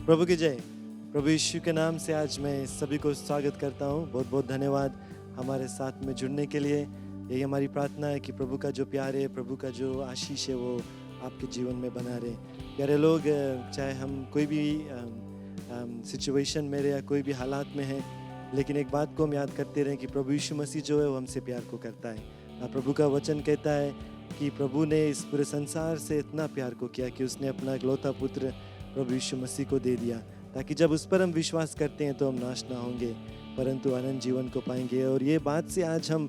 प्रभु की जय। प्रभु यीशु के नाम से आज मैं सभी को स्वागत करता हूँ। बहुत बहुत धन्यवाद हमारे साथ में जुड़ने के लिए। यही हमारी प्रार्थना है कि प्रभु का जो प्यार है, प्रभु का जो आशीष है वो आपके जीवन में बना रहे। प्यारे लोग, चाहे हम कोई भी सिचुएशन में रहे या कोई भी हालात में हैं, लेकिन एक बात को हम याद करते रहें कि प्रभु यीशु मसीह जो है वो हमसे प्यार को करता है। और प्रभु का वचन कहता है कि प्रभु ने इस पूरे संसार से इतना प्यार को किया कि उसने अपना इकलौता पुत्र प्रभु यीशु मसीह को दे दिया, ताकि जब उस पर हम विश्वास करते हैं तो हम नाश ना होंगे परंतु अनंत जीवन को पाएंगे। और ये बात से आज हम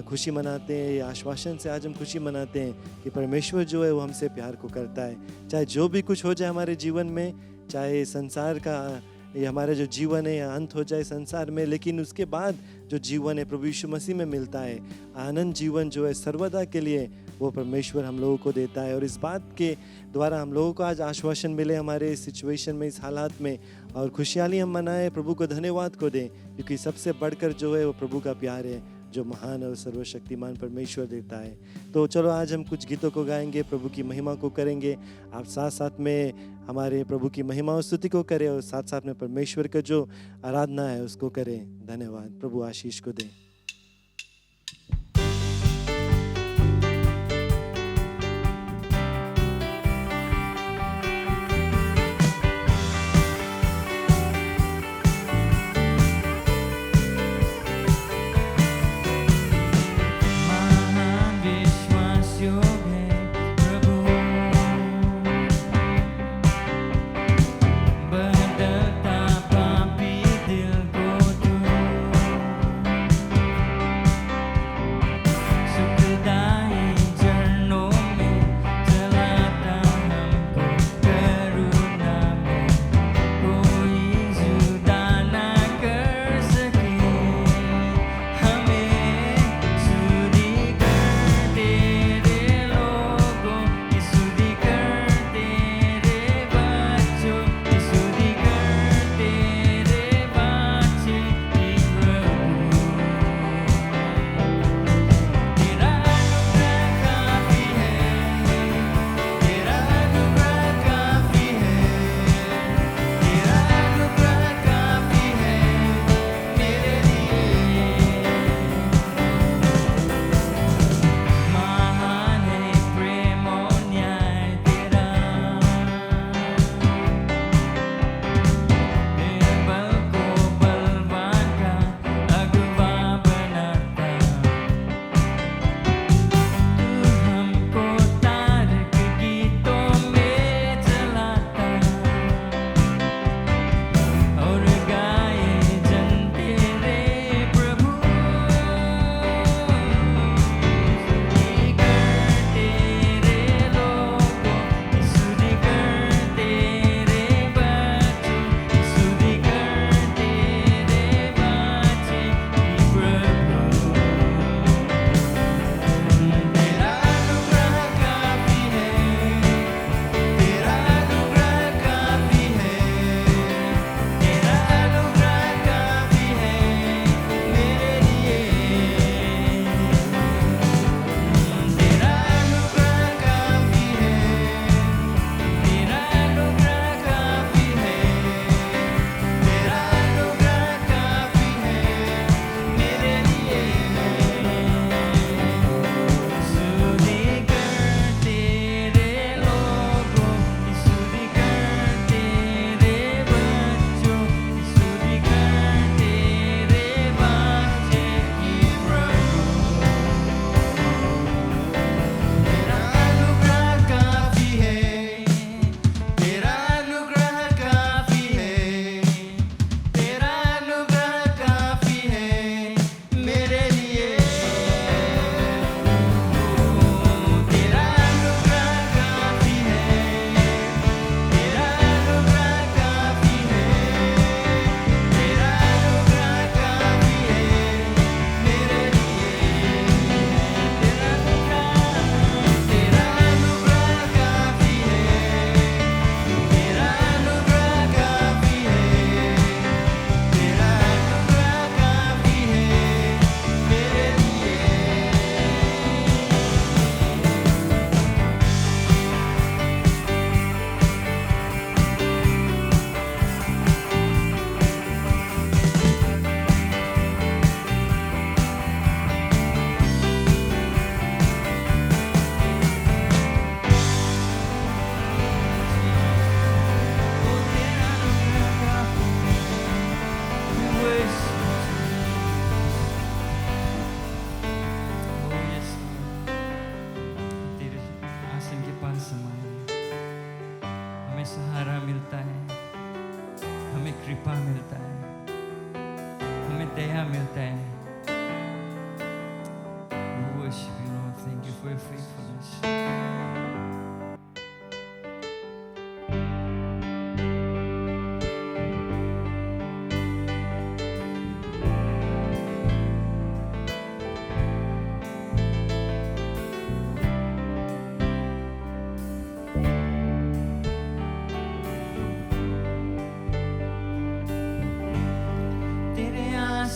खुशी मनाते हैं, ये आश्वासन से आज हम खुशी मनाते हैं कि परमेश्वर जो है वो हमसे प्यार को करता है। चाहे जो भी कुछ हो जाए हमारे जीवन में, चाहे संसार का ये हमारा जो जीवन है अंत हो जाए संसार में, लेकिन उसके बाद जो जीवन है प्रभु यीशु मसीह में मिलता है, आनंद जीवन जो है सर्वदा के लिए वो परमेश्वर हम लोगों को देता है। और इस बात के द्वारा हम लोगों को आज आश्वासन मिले हमारे इस सिचुएशन में, इस हालात में, और खुशहाली हम मनाएं, प्रभु को धन्यवाद को दें, क्योंकि सबसे बढ़कर जो है वो प्रभु का प्यार है जो महान और सर्वशक्तिमान परमेश्वर देता है। तो चलो आज हम कुछ गीतों को गाएंगे, प्रभु की महिमा को करेंगे। आप साथ साथ में हमारे प्रभु की महिमा और स्तुति को करें और साथ साथ में परमेश्वर का जो आराधना है उसको करें। धन्यवाद। प्रभु आशीष को दें।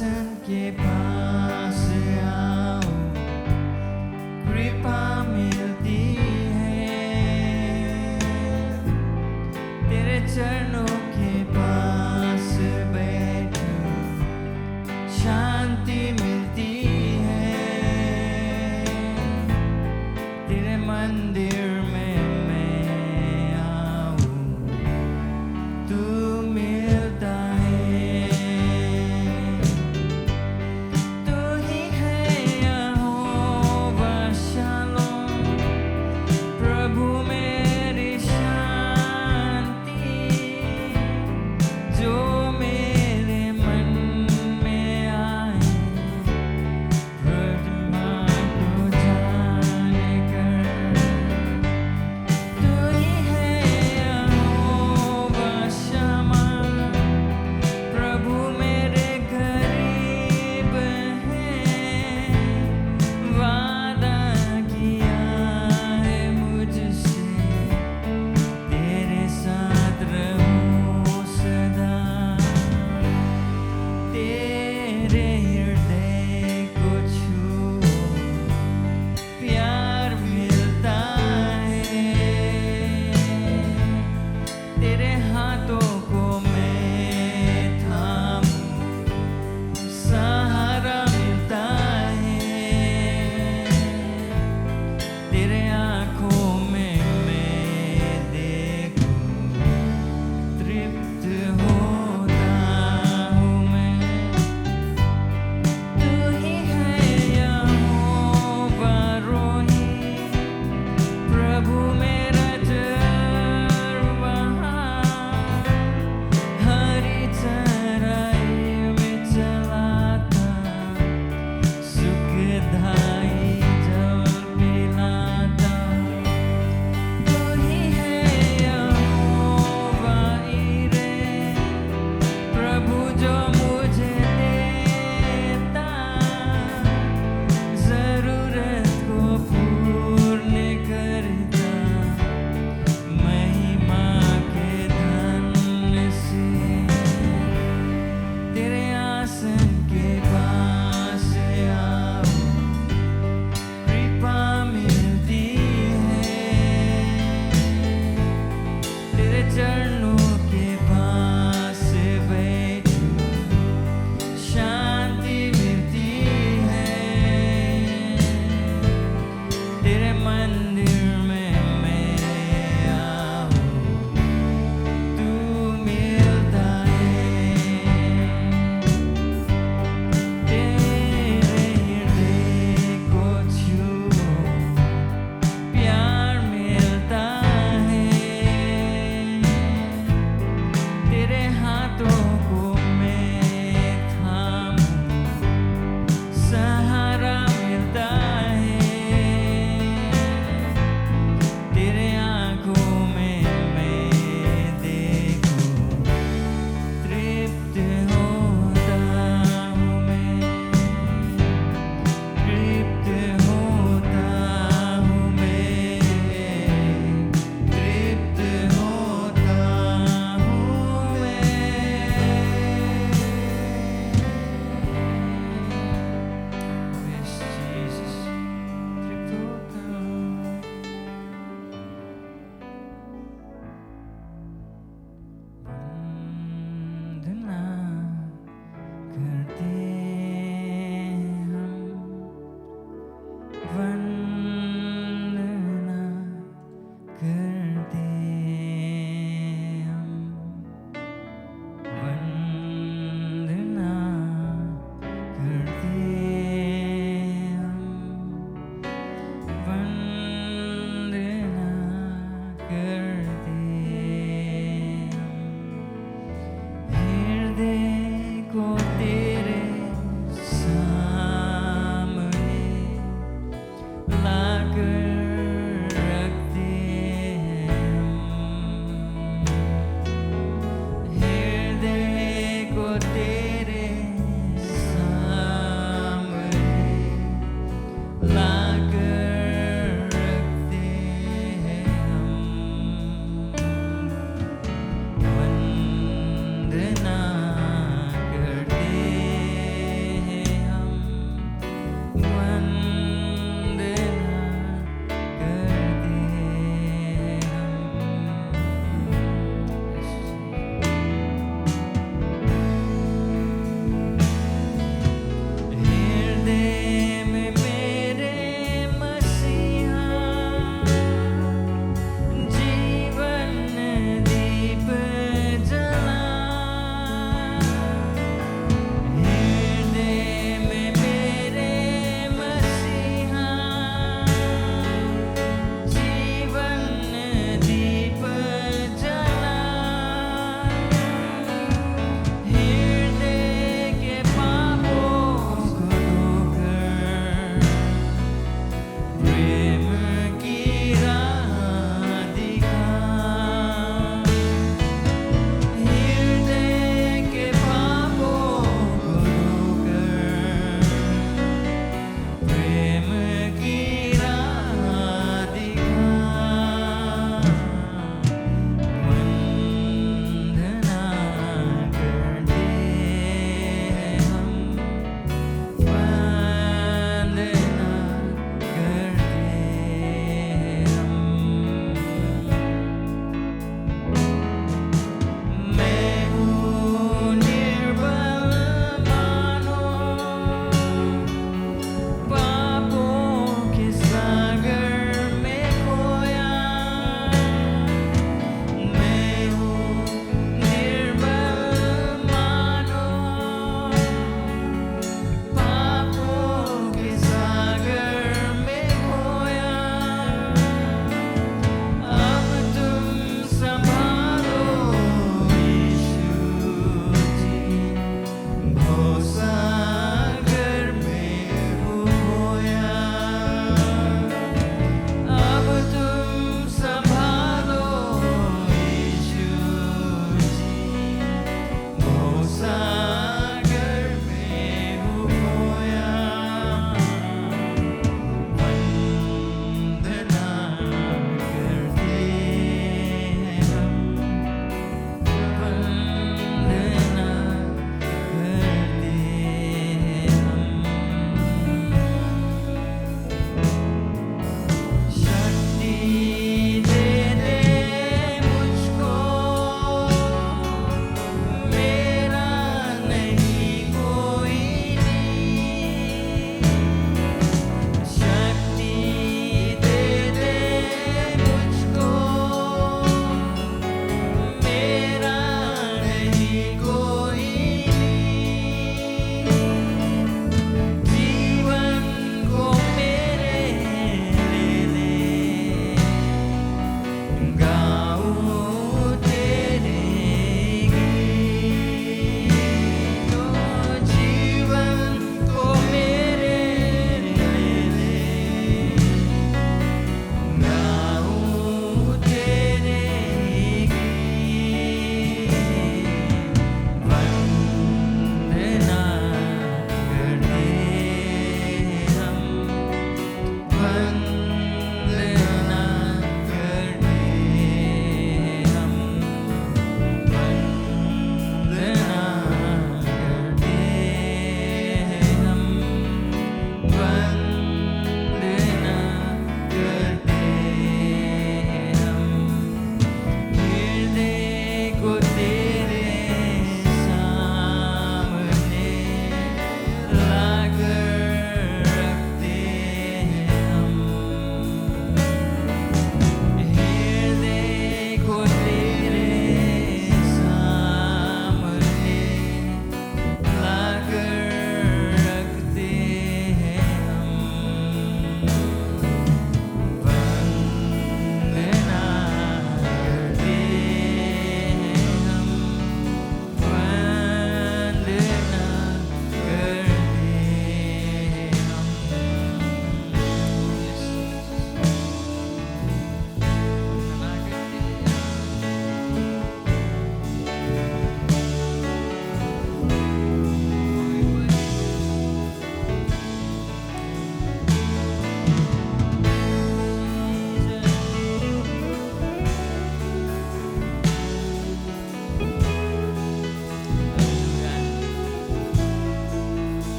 सिंहासन के पास आओ, कृपा मिलती है। तेरे चरणों के पास बैठो, शांति मिलती है। तेरे मंदिर में मैं आऊं, तू मिलता है। तू ही है यहोवा शालोम, प्रभु मेरी शांति।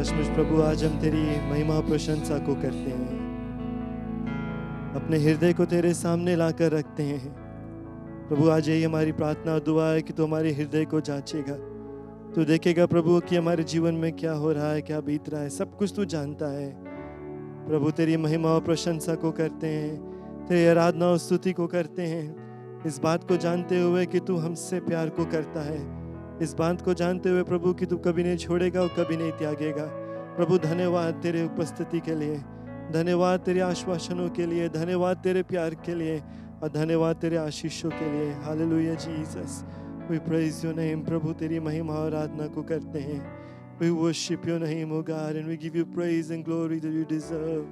सचमुच प्रभु आज हम तेरी महिमा और प्रशंसा को करते हैं, अपने हृदय को तेरे सामने लाकर रखते हैं। प्रभु आज यही हमारी प्रार्थना और दुआ है कि तू हमारे हृदय को जांचेगा, तू देखेगा प्रभु कि हमारे जीवन में क्या हो रहा है, क्या बीत रहा है, सब कुछ तू जानता है। प्रभु तेरी महिमा और प्रशंसा को करते हैं, तेरी आराधना और स्तुति को करते हैं, इस बात को जानते हुए कि तू हमसे प्यार को करता है, इस बात को जानते हुए प्रभु कि तू कभी नहीं छोड़ेगा और कभी नहीं त्यागेगा। प्रभु धन्यवाद तेरे उपस्थिति के लिए, धन्यवाद तेरे आश्वासनों के लिए, धन्यवाद तेरे प्यार के लिए और धन्यवाद तेरे आशीषों के लिए। Hallelujah Jesus, we praise your name. प्रभु तेरी महिमा और आराधना को करते हैं। We worship your name, O God, and we give you praise and glory that you deserve.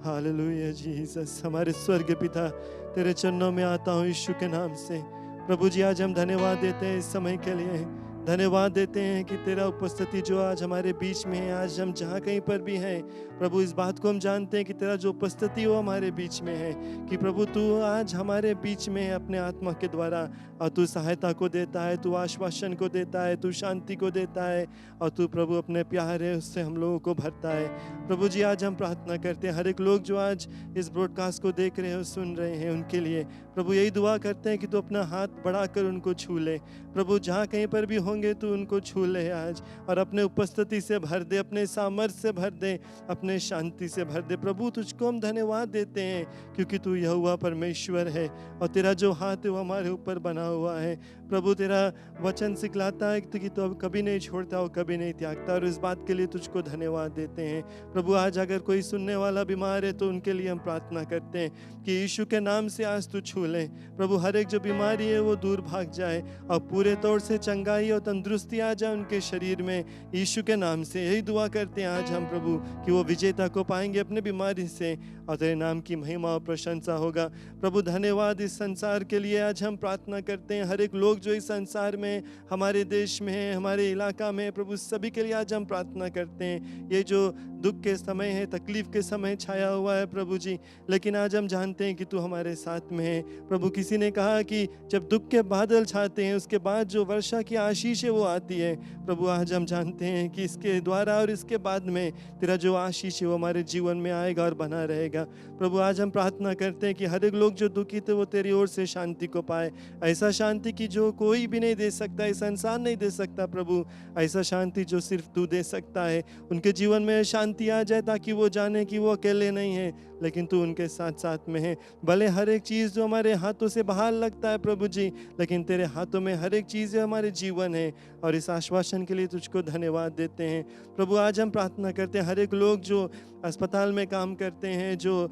Hallelujah, Jesus. हमारे स्वर्ग पिता तेरे चरणों में आता हूँ यीशु के नाम से। प्रभु जी आज हम धन्यवाद देते हैं इस समय के लिए, धन्यवाद देते हैं कि तेरा उपस्थिति जो आज हमारे बीच में है, आज हम जहाँ कहीं पर भी हैं प्रभु इस बात को हम जानते हैं कि तेरा जो उपस्थिति वो हमारे बीच में है, कि प्रभु तू आज हमारे बीच में है अपने आत्मा के द्वारा, और तू सहायता को देता है, तू आश्वासन को देता है, तू शांति को देता है, और तू प्रभु अपने प्यार है उससे हम लोगों को भरता है। प्रभु जी आज हम प्रार्थना करते हैं हर एक लोग जो आज इस ब्रॉडकास्ट को देख रहे हैं, सुन रहे हैं, उनके लिए प्रभु यही दुआ करते हैं कि तू अपना हाथ बढ़ाकर उनको छू ले। प्रभु जहाँ कहीं पर भी होंगे तू उनको छू ले आज, और अपने उपस्थिति से भर दे, अपने सामर्थ्य से भर दे, अपने शांति से भर दे। प्रभु तुझको हम धन्यवाद देते हैं क्योंकि तू यहोवा परमेश्वर है और तेरा जो हाथ है वो हमारे ऊपर बना हुआ है। प्रभु तेरा वचन सिखलाता है कि तू कभी नहीं छोड़ता और कभी नहीं त्यागता, और इस बात के लिए तुझको धन्यवाद देते हैं। प्रभु आज अगर कोई सुनने वाला बीमार है तो उनके लिए हम प्रार्थना करते हैं कि यीशु के नाम से आज तू छू ले। प्रभु हर एक जो बीमारी है वो दूर भाग जाए और पूरे तौर से चंगाई और तंदुरुस्ती आ जाए उनके शरीर में, यीशु के नाम से यही दुआ करते हैं आज हम प्रभु कि वो विजेता को पाएंगे अपने बीमारी से और तेरे नाम की महिमा और प्रशंसा होगा। प्रभु धन्यवाद इस संसार के लिए आज हम प्रार्थना करते हैं, हर एक लोग जो इस संसार में हमारे देश में है, हमारे इलाका में, प्रभु सभी के लिए आज हम प्रार्थना करते हैं। ये जो दुख के समय है, तकलीफ के समय छाया हुआ है प्रभु जी, लेकिन आज हम जानते हैं कि तू हमारे साथ में है। प्रभु किसी ने कहा कि जब दुख के बादल छाते हैं उसके बाद जो वर्षा की आशीष है वो आती है। प्रभु आज हम जानते हैं कि इसके द्वारा और इसके बाद में तेरा जो आशीष है वो हमारे जीवन में आएगा और बना रहेगा। प्रभु आज हम प्रार्थना करते हैं कि हर एक लोग जो दुखी थे वो तेरी ओर से शांति को पाए, ऐसा शांति की जो कोई भी नहीं दे सकता, ये संसार नहीं दे सकता। प्रभु ऐसा शांति जो सिर्फ तू दे सकता है, उनके जीवन में शांति आ जाए ताकि वो जाने कि वो अकेले नहीं है लेकिन तू उनके साथ साथ में है। भले हर एक चीज़ जो हमारे हाथों से बाहर लगता है प्रभु जी, लेकिन तेरे हाथों में हर एक चीज़ हमारे जीवन है, और इस आश्वासन के लिए तुझको धन्यवाद देते हैं। प्रभु आज हम प्रार्थना करते हैं हर एक लोग जो अस्पताल में काम करते हैं, जो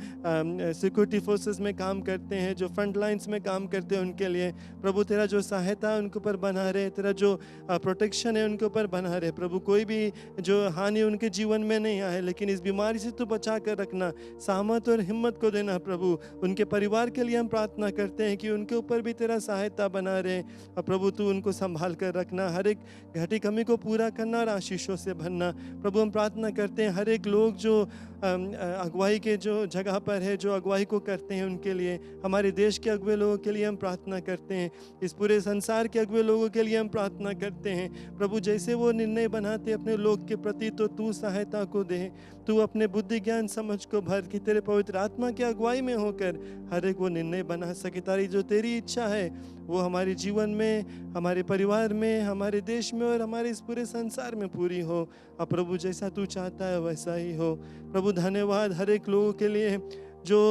सिक्योरिटी फोर्सेस में काम करते हैं, जो फ्रंट लाइन्स में काम करते हैं, उनके लिए प्रभु तेरा जो सहायता है उनके ऊपर बना रहे, तेरा जो प्रोटेक्शन है उनके ऊपर बना रहे। प्रभु कोई भी जो हानि उनके जीवन में नहीं आए, लेकिन इस बीमारी से तू बचा कर रखना, सामर्थ और हिम्मत को देना। प्रभु उनके परिवार के लिए हम प्रार्थना करते हैं कि उनके ऊपर भी तेरा सहायता बना रहे, और प्रभु तू उनको संभाल कर रखना, हर एक घटी कमी को पूरा करना और आशीषों से भरना। प्रभु हम प्रार्थना करते हैं हर एक लोग जो अगुवाई के जो जगह पर है, जो अगुवाई को करते हैं, उनके लिए, हमारे देश के अगुवे लोगों के लिए हम प्रार्थना करते हैं, इस पूरे संसार के अगुवे लोगों के लिए हम प्रार्थना करते हैं। प्रभु जैसे वो निर्णय बनाते अपने लोग के प्रति, तो तू सहायता को दे, तू अपने बुद्धि ज्ञान समझ को भर कि तेरे पवित्र आत्मा की अगुवाई में होकर हर एक वो निर्णय बना सके। तारी जो तेरी इच्छा है वो हमारे जीवन में, हमारे परिवार में, हमारे देश में और हमारे इस पूरे संसार में पूरी हो। और प्रभु जैसा तू चाहता है वैसा ही हो। प्रभु धन्यवाद हर एक लोगों के लिए जो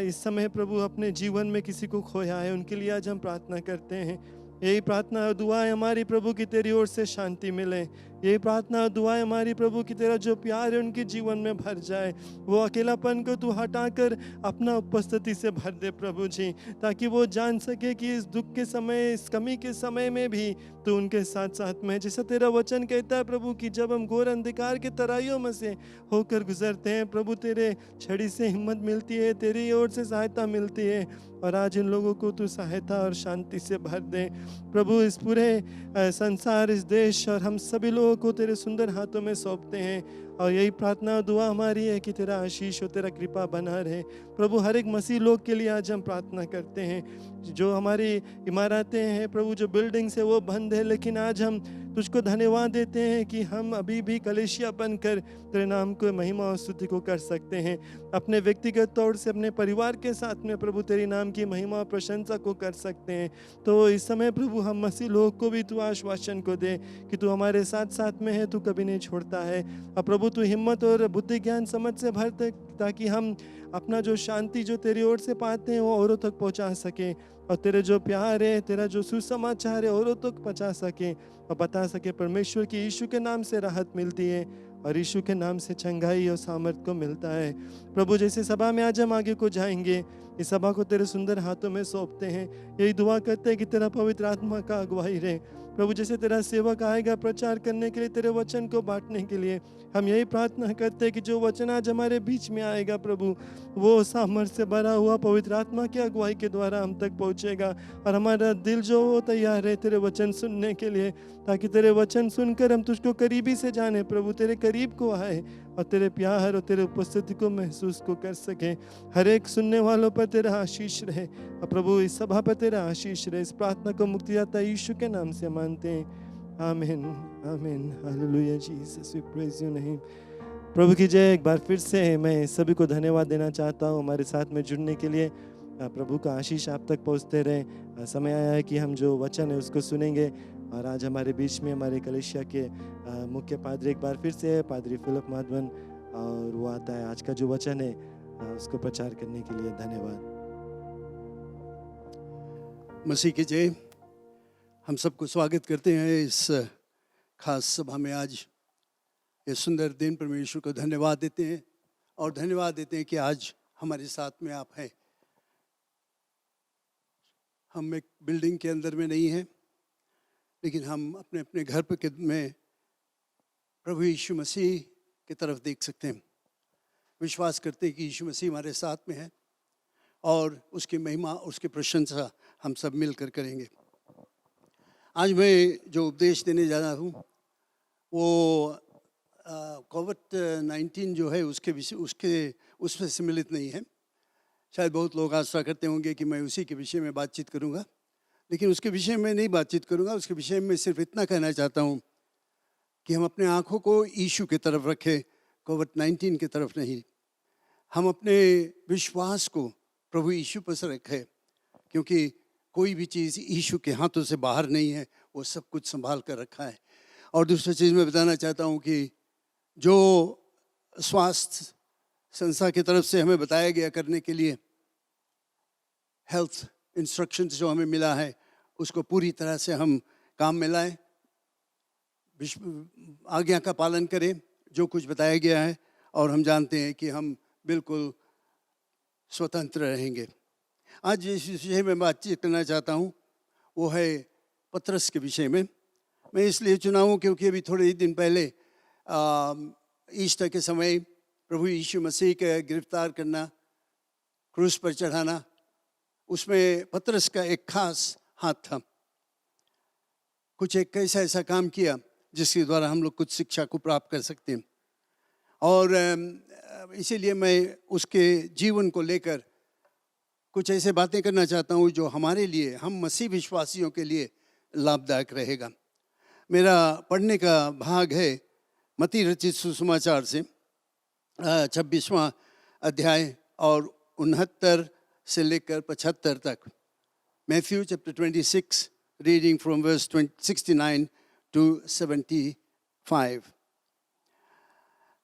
इस समय प्रभु अपने जीवन में किसी को खोया है, उनके लिए आज हम प्रार्थना करते हैं। यही प्रार्थना और दुआ है हमारी प्रभु की तेरी ओर से शांति मिले, यही प्रार्थना और दुआ है हमारी प्रभु की तेरा जो प्यार है उनके जीवन में भर जाए, वो अकेलापन को तू हटाकर अपना उपस्थिति से भर दे प्रभु जी, ताकि वो जान सके कि इस दुख के समय, इस कमी के समय में भी तू उनके साथ साथ में, जैसा तेरा वचन कहता है प्रभु कि जब हम घोर अंधकार के तराइयों में से होकर गुजरते हैं प्रभु तेरे छड़ी से हिम्मत मिलती है, तेरी ओर से सहायता मिलती है, और आज इन लोगों को तू सहायता और शांति से भर दे प्रभु। इस पूरे संसार, इस देश और हम सभी लोगों को तेरे सुंदर हाथों में सौंपते हैं, और यही प्रार्थना और दुआ हमारी है कि तेरा आशीष और तेरा कृपा बना रहे। प्रभु हर एक मसीह लोग के लिए आज हम प्रार्थना करते हैं। जो हमारी इमारतें हैं प्रभु, जो बिल्डिंग्स है वो बंद है, लेकिन आज हम तुझको धन्यवाद देते हैं कि हम अभी भी कलेशिया बनकर तेरे नाम को महिमा और स्तुति को कर सकते हैं। अपने व्यक्तिगत तौर से अपने परिवार के साथ में प्रभु तेरी नाम की महिमा और प्रशंसा को कर सकते हैं। तो इस समय प्रभु हम मसीह लोगों को भी तू आश्वासन को दे कि तू हमारे साथ साथ में है, तू कभी नहीं छोड़ता है। और प्रभु तू हिम्मत और बुद्धि ज्ञान समझ से भर दे, ताकि हम अपना जो शांति जो तेरी ओर से पाते हैं वो औरों तक पहुंचा सकें, और तेरे जो प्यार है, तेरा जो सुसमाचार है औरों तक पहुंचा सकें, और बता सके परमेश्वर की यीशु के नाम से राहत मिलती है और यीशु के नाम से चंगाई और सामर्थ को मिलता है। प्रभु जैसे सभा में आज हम आगे को जाएंगे, इस सभा को तेरे सुंदर हाथों में सौंपते हैं। यही दुआ करते हैं कि तेरा पवित्र आत्मा का अगुवाई रहे। प्रभु जैसे तेरा सेवक आएगा प्रचार करने के लिए, तेरे वचन को बांटने के लिए, हम यही प्रार्थना करते हैं कि जो वचन आज हमारे बीच में आएगा प्रभु, वो सामर्थ्य से भरा हुआ पवित्र आत्मा की अगुवाई के द्वारा हम तक पहुंचेगा, और हमारा दिल जो वो तैयार है तेरे वचन सुनने के लिए, ताकि तेरे वचन सुनकर हम तुझको करीबी से जाने प्रभु, तेरे करीब को आए और तेरे प्यार और तेरे उपस्थिति को महसूस को कर सके। हर एक सुनने वालों पर तेरा आशीष रहे, और प्रभु इस सभा पर तेरा आशीष रहे। इस प्रार्थना को मुक्तिदाता यीशु के नाम से मानते हैं, आमीन आमीन। Hallelujah Jesus, we praise your name. प्रभु की जय। एक बार फिर से मैं सभी को धन्यवाद देना चाहता हूँ हमारे साथ में जुड़ने के लिए। प्रभु का आशीष आप तक पहुँचते रहे। समय आया है कि हम जो वचन है उसको सुनेंगे, और आज हमारे बीच में हमारे कलेशिया के मुख्य पादरी एक बार फिर से है, पादरी फिलिप माधवन, और वो आता है आज का जो वचन है उसको प्रचार करने के लिए। धन्यवाद। मसीह की जय। हम सबको स्वागत करते हैं इस खास सभा में। आज ये सुंदर दिन परमेश्वर को धन्यवाद देते हैं, और धन्यवाद देते हैं कि आज हमारे साथ में आप हैं। हम एक बिल्डिंग के अंदर में नहीं हैं, लेकिन हम अपने अपने घर पे में प्रभु यीशु मसीह की तरफ देख सकते हैं। विश्वास करते हैं कि यीशु मसीह हमारे साथ में है, और उसकी महिमा, उसकी प्रशंसा हम सब मिलकर करेंगे। आज मैं जो उपदेश देने जा रहा हूँ वो कोविड-19 जो है उसके विषय उससे सम्मिलित नहीं है। शायद बहुत लोग आशा करते होंगे कि मैं उसी के विषय में बातचीत करूँगा, लेकिन उसके विषय में नहीं बातचीत करूँगा। उसके विषय में सिर्फ इतना कहना चाहता हूँ कि हम अपने आँखों को यीशु की तरफ रखें, कोविड-19 की तरफ नहीं। हम अपने विश्वास को प्रभु यीशु पर से रखें, क्योंकि कोई भी चीज़ यीशु के हाथों से बाहर नहीं है, वो सब कुछ संभाल कर रखा है। और दूसरी चीज़ मैं बताना चाहता हूँ कि जो स्वास्थ्य संस्था की तरफ से हमें बताया गया करने के लिए हेल्थ इंस्ट्रक्शंस जो हमें मिला है, उसको पूरी तरह से हम काम में लाएं, आज्ञा का पालन करें जो कुछ बताया गया है, और हम जानते हैं कि हम बिल्कुल स्वतंत्र रहेंगे। आज जिस विषय में बातचीत करना चाहता हूँ वो है पतरस के विषय में। मैं इसलिए चुना हूँ क्योंकि अभी थोड़े ही दिन पहले ईस्टर के समय प्रभु यीशु मसीह का गिरफ्तार करना, क्रूस पर चढ़ाना, उसमें पतरस का एक खास हाथ था। कुछ एक ऐसा काम किया जिसके द्वारा हम लोग कुछ शिक्षा को प्राप्त कर सकते हैं, और इसीलिए मैं उसके जीवन को लेकर कुछ ऐसे बातें करना चाहता हूँ जो हमारे लिए, हम मसीह विश्वासियों के लिए लाभदायक रहेगा। मेरा पढ़ने का भाग है मत्ती रचित सुसमाचार से 26वां अध्याय और 69 से लेकर 75 तक। Matthew chapter 26 reading from verse 69 to 75।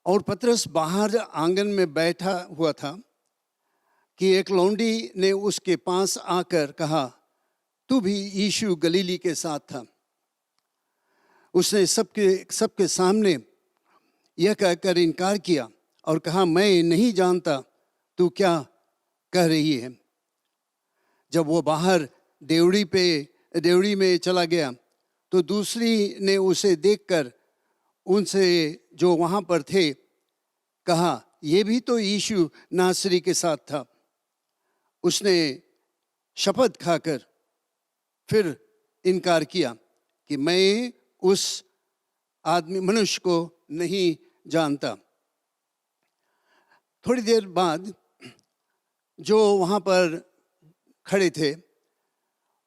और पतरस बाहर आंगन में बैठा हुआ था कि एक लौंडी ने उसके पास आकर कहा, तू भी यीशु गलीली के साथ था। उसने सबके सामने यह कहकर इनकार किया और कहा, मैं नहीं जानता तू क्या कह रही है। जब वो बाहर डेवड़ी में चला गया तो दूसरी ने उसे देखकर उनसे जो वहाँ पर थे कहा, ये भी तो यीशु नासरी के साथ था। उसने शपथ खाकर फिर इनकार किया कि मैं उस मनुष्य को नहीं जानता। थोड़ी देर बाद जो वहाँ पर खड़े थे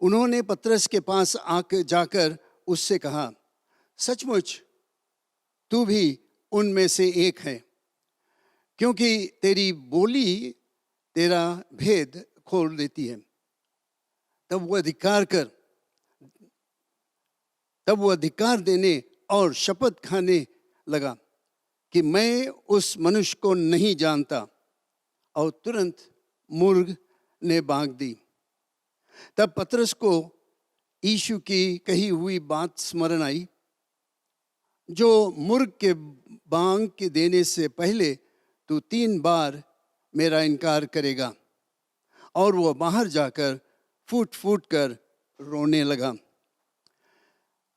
उन्होंने पतरस के पास आकर जाकर उससे कहा, सचमुच तू भी उनमें से एक है, क्योंकि तेरी बोली तेरा भेद खोल देती है। तब वो अधिकार देने और शपथ खाने लगा कि मैं उस मनुष्य को नहीं जानता, और तुरंत मुर्ग ने बांग दी। तब पतरस को यीशु की कही हुई बात स्मरण आई, जो मुर्ग के बांग के देने से पहले तू 3 बार मेरा इनकार करेगा। और वो बाहर जाकर फूट फूट कर रोने लगा।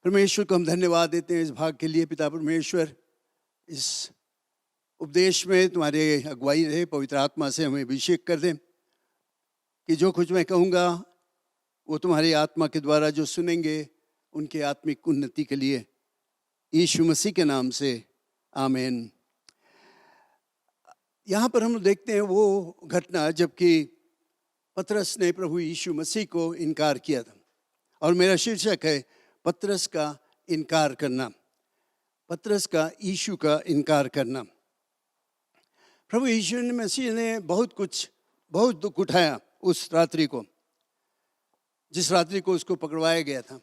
परमेश्वर को हम धन्यवाद देते हैं इस भाग के लिए। पिता परमेश्वर, इस उपदेश में तुम्हारे अगुवाई रहे, पवित्र आत्मा से हमें अभिषेक कर दें कि जो कुछ मैं कहूँगा वो तुम्हारी आत्मा के द्वारा जो सुनेंगे उनके आत्मिक उन्नति के लिए, यीशु मसीह के नाम से आमीन। यहाँ पर हम देखते हैं वो घटना जबकि पतरस ने प्रभु यीशु मसीह को इनकार किया था, और मेरा शीर्षक है पतरस का इनकार करना, पतरस का यीशु का इनकार करना। प्रभु यीशु मसीह ने बहुत दुख उठाया उस रात्रि को, जिस रात्रि को उसको पकड़वाया गया था,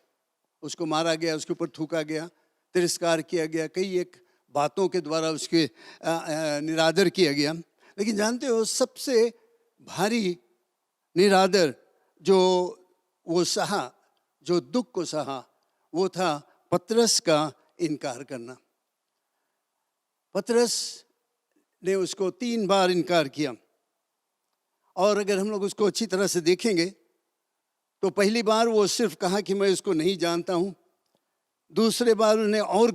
उसको मारा गया, उसके ऊपर थूका गया, तिरस्कार किया गया, कई एक बातों के द्वारा उसके निरादर किया गया। लेकिन जानते हो सबसे भारी निरादर जो वो सहा, जो दुख को सहा, वो था पतरस का इनकार करना। पतरस ने उसको 3 बार इनकार किया। और अगर हम लोग उसको अच्छी तरह से देखेंगे तो पहली बार वो सिर्फ कहा कि मैं उसको नहीं जानता हूँ। दूसरे बार उन्हें और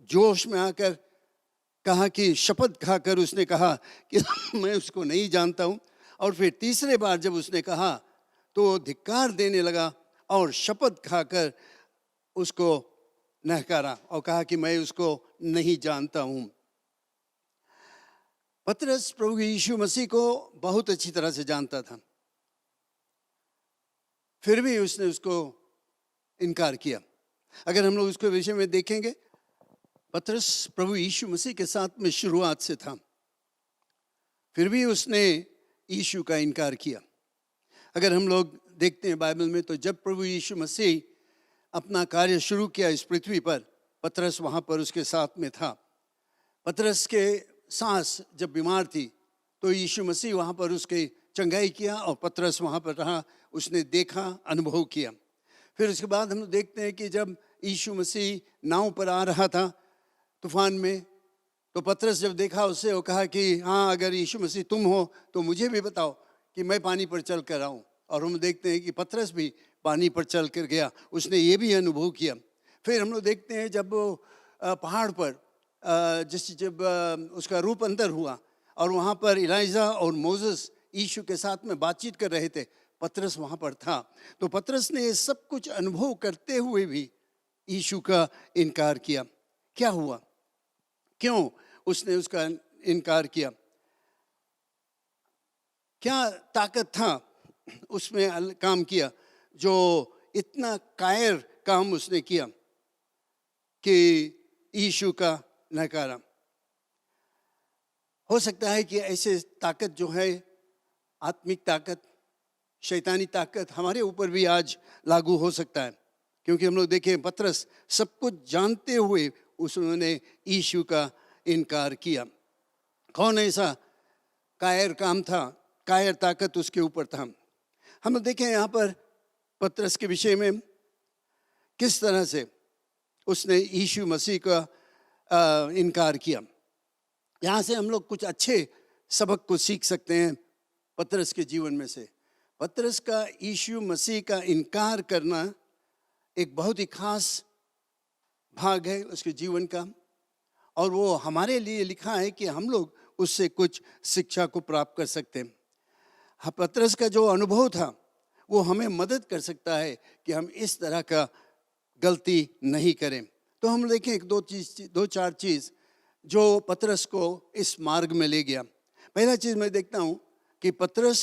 जोश में आकर कहा कि शपथ खाकर उसने कहा कि मैं उसको नहीं जानता हूँ। और फिर तीसरे बार जब उसने कहा तो वो धिक्कार देने लगा और शपथ खाकर उसको नहकारा और कहा कि मैं उसको नहीं जानता हूँ। पतरस प्रभु यीशु मसीह को बहुत अच्छी तरह से जानता था, फिर भी उसने उसको इनकार किया। अगर हम लोग उसके विषय में देखेंगे, पतरस प्रभु यीशु मसीह के साथ में शुरुआत से था, फिर भी उसने यीशु का इनकार किया। अगर हम लोग देखते हैं बाइबल में, तो जब प्रभु यीशु मसीह अपना कार्य शुरू किया इस पृथ्वी पर, पतरस वहाँ पर उसके साथ में था। पतरस के सांस जब बीमार थी तो यीशु मसीह वहाँ पर उसके चंगाई किया और पतरस वहाँ पर रहा, उसने देखा, अनुभव किया। फिर उसके बाद हम देखते हैं कि जब यीशु मसीह नाव पर आ रहा था तूफान में, तो पतरस जब देखा उससे, वो कहा कि हाँ, अगर यीशु मसीह तुम हो तो मुझे भी बताओ कि मैं पानी पर चल कर आऊँ। और हम देखते हैं कि पतरस भी पानी पर चल कर गया, उसने ये भी अनुभव किया। फिर हम लोग देखते हैं जब वो पहाड़ पर जब उसका रूप अंतर हुआ और वहाँ पर इलाइजा और मोसेस यीशु के साथ में बातचीत कर रहे थे, पतरस वहाँ पर था। तो पतरस ने ये सब कुछ अनुभव करते हुए भी यीशु का इनकार किया। क्या हुआ? क्यों उसने उसका इनकार किया? क्या ताकत था उसमें काम किया जो इतना कायर काम उसने किया कि यीशु का नकारा? हो सकता है कि ऐसे ताकत जो है, आत्मिक ताकत, शैतानी ताकत हमारे ऊपर भी आज लागू हो सकता है, क्योंकि हम लोग देखें पतरस सब कुछ जानते हुए उसने यीशु का इनकार किया। कौन ऐसा कायर काम था, कायर ताकत उसके ऊपर था? हम लोग देखें यहाँ पर पतरस के विषय में किस तरह से उसने यीशु मसीह का इनकार किया। यहाँ से हम लोग कुछ अच्छे सबक को सीख सकते हैं पतरस के जीवन में से। पतरस का यीशु मसीह का इनकार करना एक बहुत ही खास भाग है उसके जीवन का, और वो हमारे लिए लिखा है कि हम लोग उससे कुछ शिक्षा को प्राप्त कर सकते हैं। पतरस का जो अनुभव था वो हमें मदद कर सकता है कि हम इस तरह का गलती नहीं करें। तो हम देखें 2-4 चीज़ जो पतरस को इस मार्ग में ले गया। पहला चीज मैं देखता हूं कि पतरस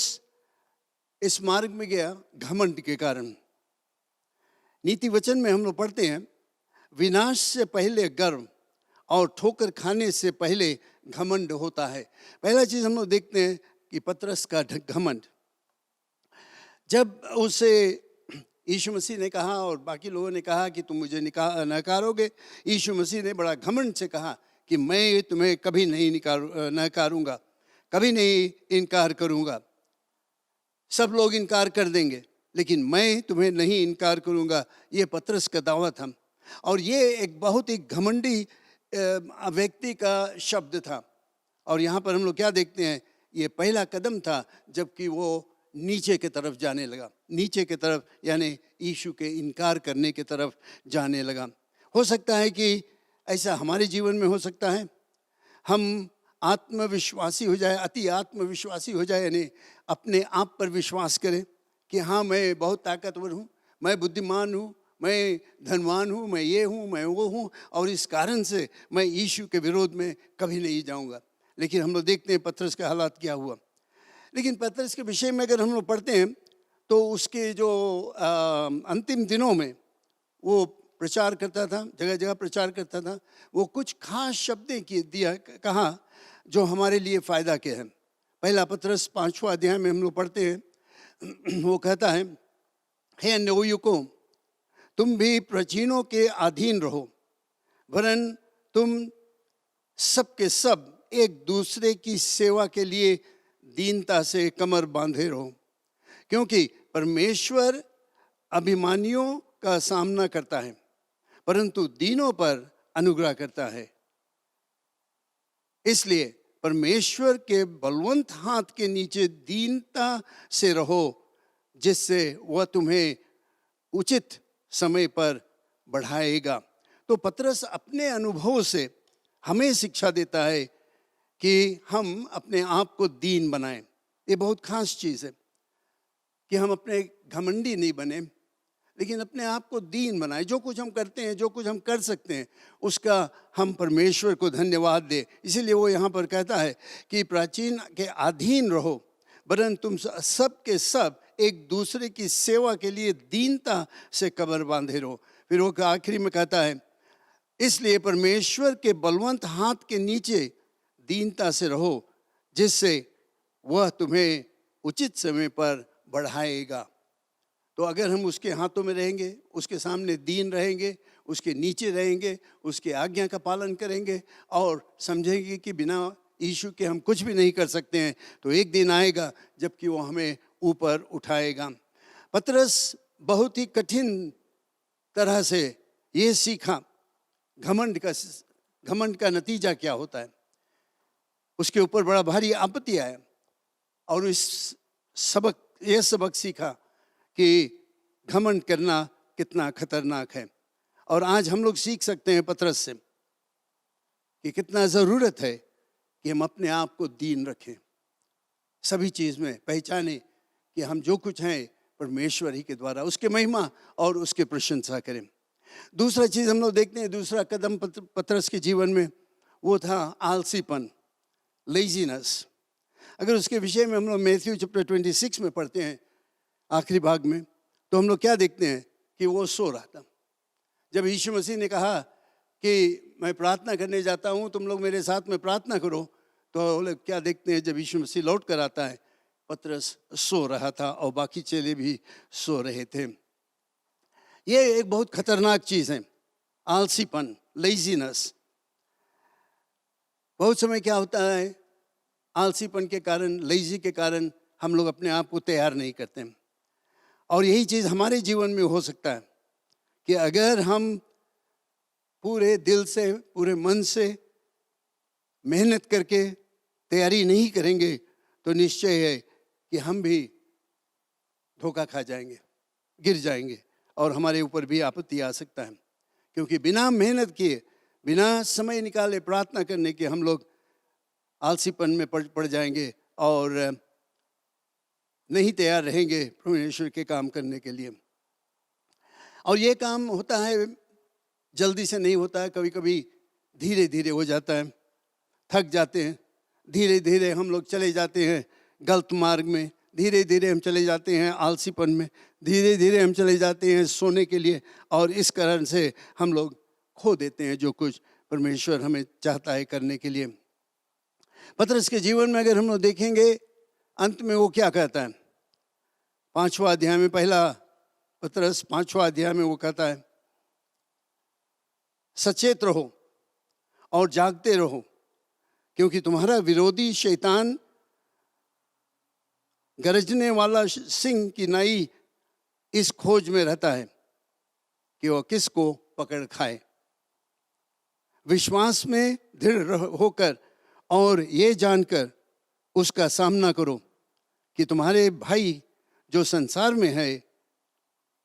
इस मार्ग में गया घमंड के कारण। नीति वचन में हम लोग पढ़ते हैं, विनाश से पहले गर्व और ठोकर खाने से पहले घमंड होता है। पहला चीज हम लोग देखते हैं कि पतरस का घमंड। जब उसे यीशु मसीह ने कहा और बाकी लोगों ने कहा कि तुम मुझे नकारोगे, यीशु मसीह ने बड़ा घमंड से कहा कि मैं तुम्हें कभी नहीं नकारूंगा, कभी नहीं इनकार करूंगा। सब लोग इनकार कर देंगे लेकिन मैं तुम्हें नहीं इनकार करूंगा। ये पतरस का दावा था और ये एक बहुत ही घमंडी व्यक्ति का शब्द था। और यहाँ पर हम लोग क्या देखते हैं, ये पहला कदम था जबकि वो नीचे की तरफ जाने लगा, नीचे की तरफ यानी यीशु के इनकार करने की तरफ जाने लगा। हो सकता है कि ऐसा हमारे जीवन में हो सकता है, हम आत्मविश्वासी हो जाए, अति आत्मविश्वासी हो जाए, यानी अपने आप पर विश्वास करें कि हाँ मैं बहुत ताकतवर हूँ, मैं बुद्धिमान हूँ, मैं धनवान हूँ, मैं ये हूँ, मैं वो हूँ और इस कारण से मैं यीशु के विरोध में कभी नहीं जाऊँगा। लेकिन हम लोग देखते हैं पतरस के हालात क्या हुआ। लेकिन पतरस के विषय में अगर हम लोग पढ़ते हैं तो उसके जो अंतिम दिनों में वो प्रचार करता था, जगह जगह प्रचार करता था। वो कुछ खास शब्दें कहा जो हमारे लिए फ़ायदा के हैं। पहला पतरस 5वां अध्याय में हम लोग पढ़ते हैं, वो कहता है, हे नवयुवकों, तुम भी प्राचीनों के अधीन रहो, वरन तुम सब के सब एक दूसरे की सेवा के लिए दीनता से कमर बांधे रहो, क्योंकि परमेश्वर अभिमानियों का सामना करता है परंतु दीनों पर अनुग्रह करता है। इसलिए परमेश्वर के बलवंत हाथ के नीचे दीनता से रहो, जिससे वह तुम्हें उचित समय पर बढ़ाएगा। तो पतरस अपने अनुभव से हमें शिक्षा देता है कि हम अपने आप को दीन बनाएं। ये बहुत खास चीज़ है कि हम अपने घमंडी नहीं बने, लेकिन अपने आप को दीन बनाएं। जो कुछ हम करते हैं, जो कुछ हम कर सकते हैं, उसका हम परमेश्वर को धन्यवाद दें। इसीलिए वो यहाँ पर कहता है कि प्राचीन के अधीन रहो, वरन तुम सब के सब एक दूसरे की सेवा के लिए दीनता से कमर बांधे रहो। फिर वो आखिरी में कहता है, इसलिए परमेश्वर के बलवंत हाथ के नीचे दीनता से रहो, जिससे वह तुम्हें उचित समय पर बढ़ाएगा। तो अगर हम उसके हाथों में रहेंगे, उसके सामने दीन रहेंगे, उसके नीचे रहेंगे, उसके आज्ञा का पालन करेंगे और समझेंगे कि बिना यीशु के हम कुछ भी नहीं कर सकते हैं, तो एक दिन आएगा जबकि वो हमें ऊपर उठाएगा। पतरस बहुत ही कठिन तरह से ये सीखा घमंड का नतीजा क्या होता है। उसके ऊपर बड़ा भारी आपत्ति आया और ये सबक सीखा कि घमंड करना कितना खतरनाक है। और आज हम लोग सीख सकते हैं पतरस से कि कितना ज़रूरत है कि हम अपने आप को दीन रखें, सभी चीज़ में पहचाने कि हम जो कुछ हैं परमेश्वर ही के द्वारा, उसके महिमा और उसके प्रशंसा करें। दूसरा चीज़ हम लोग देखते हैं, दूसरा कदम पतरस के जीवन में वो था आलसीपन, लेजीनेस। अगर उसके विषय में हम लोग मैथ्यू चैप्टर 26 में पढ़ते हैं आखिरी भाग में, तो हम लोग क्या देखते हैं कि वो सो रहा था। जब यीशु मसीह ने कहा कि मैं प्रार्थना करने जाता हूँ, तुम लोग मेरे साथ में प्रार्थना करो, तो लोग क्या देखते हैं, जब यीशु मसीह लौट कर आता है, पतरस सो रहा था और बाकी चेले भी सो रहे थे। ये एक बहुत खतरनाक चीज़ है, आलसीपन, लेजीनेस। बहुत समय क्या होता है, आलसीपन के कारण, लेजी के कारण हम लोग अपने आप को तैयार नहीं करते। और यही चीज़ हमारे जीवन में हो सकता है कि अगर हम पूरे दिल से, पूरे मन से मेहनत करके तैयारी नहीं करेंगे तो निश्चय है कि हम भी धोखा खा जाएंगे, गिर जाएंगे और हमारे ऊपर भी आपत्ति आ सकता है। क्योंकि बिना मेहनत किए, बिना समय निकाले प्रार्थना करने के हम लोग आलसीपन में पड़ जाएंगे और नहीं तैयार रहेंगे परमेश्वर के काम करने के लिए। और ये काम होता है, जल्दी से नहीं होता है, कभी कभी धीरे धीरे हो जाता है। थक जाते हैं, धीरे धीरे हम लोग चले जाते हैं गलत मार्ग में, धीरे धीरे हम चले जाते हैं आलसीपन में, धीरे धीरे हम चले जाते हैं सोने के लिए, और इस कारण से हम लोग खो देते हैं जो कुछ परमेश्वर हमें चाहता है करने के लिए। पतरस के जीवन में अगर हम लोग देखेंगे, अंत में वो क्या कहता है, 5वां अध्याय में, पहला पतरस 5वां अध्याय में वो कहता है, सचेत रहो और जागते रहो, क्योंकि तुम्हारा विरोधी शैतान गरजने वाला सिंह की नाई इस खोज में रहता है कि वह किसको पकड़ खाए। विश्वास में दृढ़ होकर और ये जानकर उसका सामना करो कि तुम्हारे भाई जो संसार में है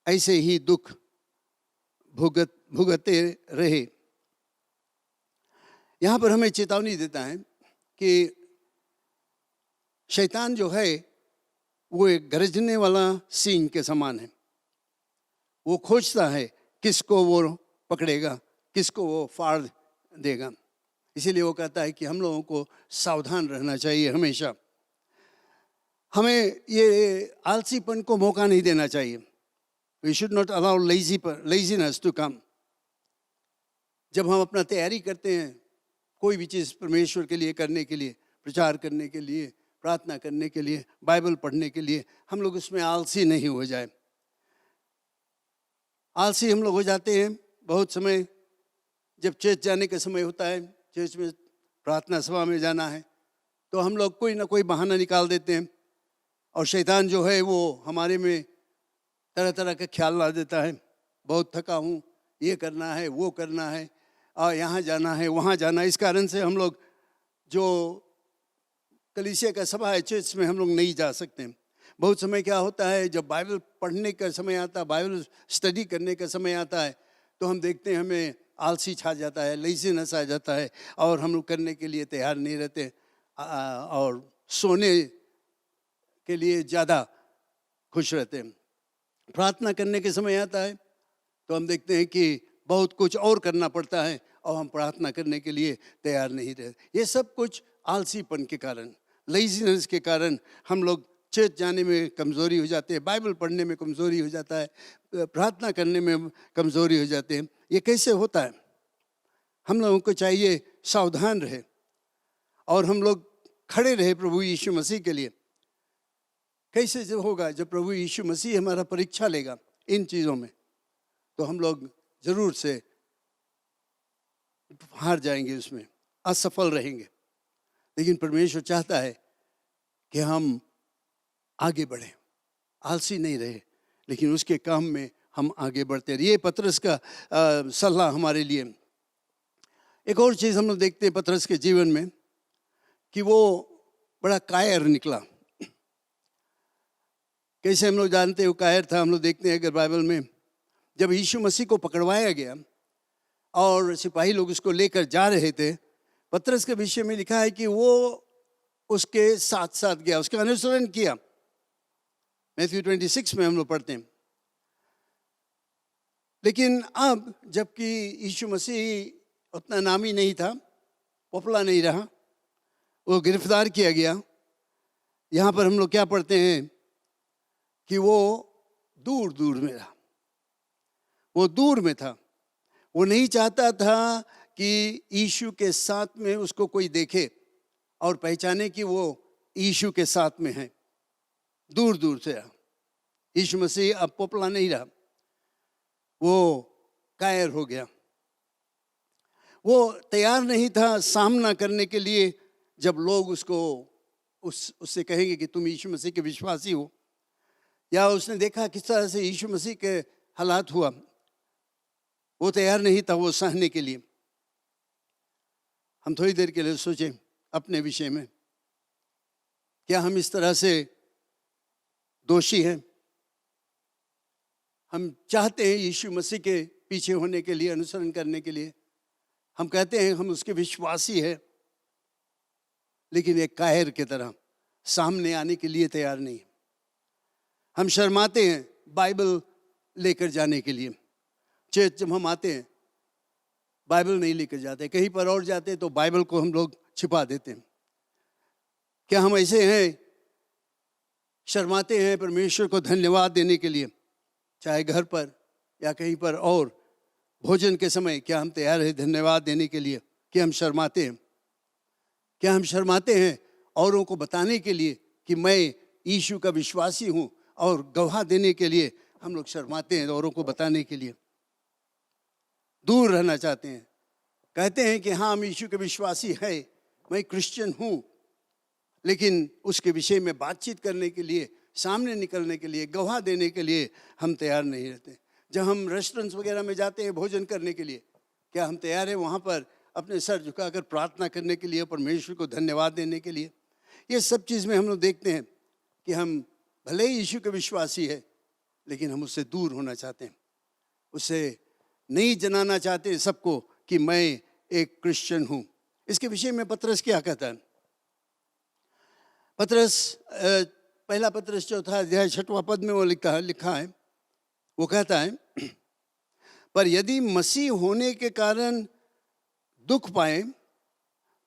ऐसे ही दुख भुगतते रहे। यहाँ पर हमें चेतावनी देता है कि शैतान जो है वो एक गरजने वाला सिंह के समान है। वो खोजता है किसको वो पकड़ेगा, किसको वो फाड़ देगा। इसीलिए वो कहता है कि हम लोगों को सावधान रहना चाहिए हमेशा। हमें ये आलसीपन को मौका नहीं देना चाहिए। We should not allow laziness to come. जब हम अपना तैयारी करते हैं कोई भी चीज़ परमेश्वर के लिए करने के लिए, प्रचार करने के लिए, प्रार्थना करने के लिए, बाइबल पढ़ने के लिए, हम लोग उसमें आलसी नहीं हो जाए। आलसी हम लोग हो जाते हैं बहुत समय, जब चर्च जाने का समय होता है, चर्च में प्रार्थना सभा में जाना है, तो हम लोग कोई ना कोई बहाना निकाल देते हैं, और शैतान जो है वो हमारे में तरह तरह का ख्याल ला देता है। बहुत थका हूँ, ये करना है, वो करना है, और यहाँ जाना है, वहाँ जाना है। इस कारण से हम लोग जो कलीसिया का सभा है, चर्च में हम लोग नहीं जा सकते। बहुत समय क्या होता है, जब बाइबल पढ़ने का समय आता है, बाइबल स्टडी करने का समय आता है, तो हम देखते हैं हमें आलसी छा जाता है, लेजीनेस आ जाता है, और हम लोग करने के लिए तैयार नहीं रहते, और सोने के लिए ज़्यादा खुश रहते हैं। प्रार्थना करने के समय आता है तो हम देखते हैं कि बहुत कुछ और करना पड़ता है, और हम प्रार्थना करने के लिए तैयार नहीं रहते। ये सब कुछ आलसीपन के कारण, लेजीनेस के कारण हम लोग चर्च जाने में कमज़ोरी हो जाते हैं, बाइबल पढ़ने में कमज़ोरी हो जाता है, प्रार्थना करने में कमज़ोरी हो जाते हैं। ये कैसे होता है? हम लोगों को चाहिए सावधान रहे, और हम लोग खड़े रहे प्रभु यीशु मसीह के लिए। कैसे जो होगा, जब प्रभु यीशु मसीह हमारा परीक्षा लेगा इन चीज़ों में, तो हम लोग ज़रूर से हार जाएंगे, उसमें असफल रहेंगे। लेकिन परमेश्वर चाहता है कि हम आगे बढ़ें, आलसी नहीं रहे, लेकिन उसके काम में हम आगे बढ़ते रहे। ये पतरस का सलाह हमारे लिए। एक और चीज़ हम लोग देखते हैं पतरस के जीवन में कि वो बड़ा कायर निकला। कैसे हम लोग जानते हैं वो कायर था? हम लोग देखते हैं अगर बाइबल में, जब यीशु मसीह को पकड़वाया गया और सिपाही लोग उसको लेकर जा रहे थे, पतरस के विषय में लिखा है कि वो उसके साथ साथ गया, उसका अनुसरण किया। मैथ्यू 26 में हम लोग पढ़ते हैं। लेकिन अब जबकि यीशु मसीह उतना नामी नहीं था, पॉपुलर नहीं रहा, वो गिरफ्तार किया गया। यहाँ पर हम लोग क्या पढ़ते हैं कि वो दूर दूर में रहा, वो दूर में था। वो नहीं चाहता था कि यीशु के साथ में उसको कोई देखे और पहचाने कि वो यीशु के साथ में है। दूर दूर से रहा। यीशु मसीह अब पॉपुलर नहीं रहा, वो कायर हो गया। वो तैयार नहीं था सामना करने के लिए जब लोग उसको उससे कहेंगे कि तुम यीशु मसीह के विश्वासी हो, या उसने देखा किस तरह से यीशु मसीह के हालात हुआ। वो तैयार नहीं था वो सहने के लिए। हम थोड़ी देर के लिए सोचें अपने विषय में, क्या हम इस तरह से दोषी हैं? हम चाहते हैं यीशु मसीह के पीछे होने के लिए, अनुसरण करने के लिए। हम कहते हैं हम उसके विश्वासी हैं, लेकिन एक कायर की तरह सामने आने के लिए तैयार नहीं। हम शर्माते हैं बाइबल लेकर जाने के लिए। चर्च जब हम आते हैं बाइबल नहीं लेकर जाते, कहीं पर और जाते हैं तो बाइबल को हम लोग छिपा देते हैं। क्या हम ऐसे हैं, शर्माते हैं परमेश्वर को धन्यवाद देने के लिए, चाहे घर पर या कहीं पर और भोजन के समय? क्या हम तैयार हैं धन्यवाद देने के लिए कि हम शर्माते हैं? क्या हम शर्माते हैं औरों को बताने के लिए कि मैं यीशु का विश्वासी हूँ, और गवाह देने के लिए हम लोग शर्माते हैं औरों को बताने के लिए? दूर रहना चाहते हैं, कहते हैं कि हाँ हम यीशु के विश्वासी है, मैं क्रिश्चियन हूँ, लेकिन उसके विषय में बातचीत करने के लिए, सामने निकलने के लिए, गवाह देने के लिए हम तैयार नहीं रहते। जब हम रेस्टोरेंट्स वगैरह में जाते हैं भोजन करने के लिए, क्या हम तैयार हैं वहाँ पर अपने सर झुकाकर प्रार्थना करने के लिए, परमेश्वर को धन्यवाद देने के लिए? ये सब चीज़ में हम लोग देखते हैं कि हम भले ही यीशु के विश्वासी है, लेकिन हम उससे दूर होना चाहते हैं, उससे नहीं जनाना चाहते सबको कि मैं एक क्रिश्चियन हूँ। इसके विषय में पतरस क्या कहता है? पतरस पहला पतरस 4 अध्याय 6वां पद में वो लिखा है, वो कहता है, पर यदि मसीह होने के कारण दुख पाए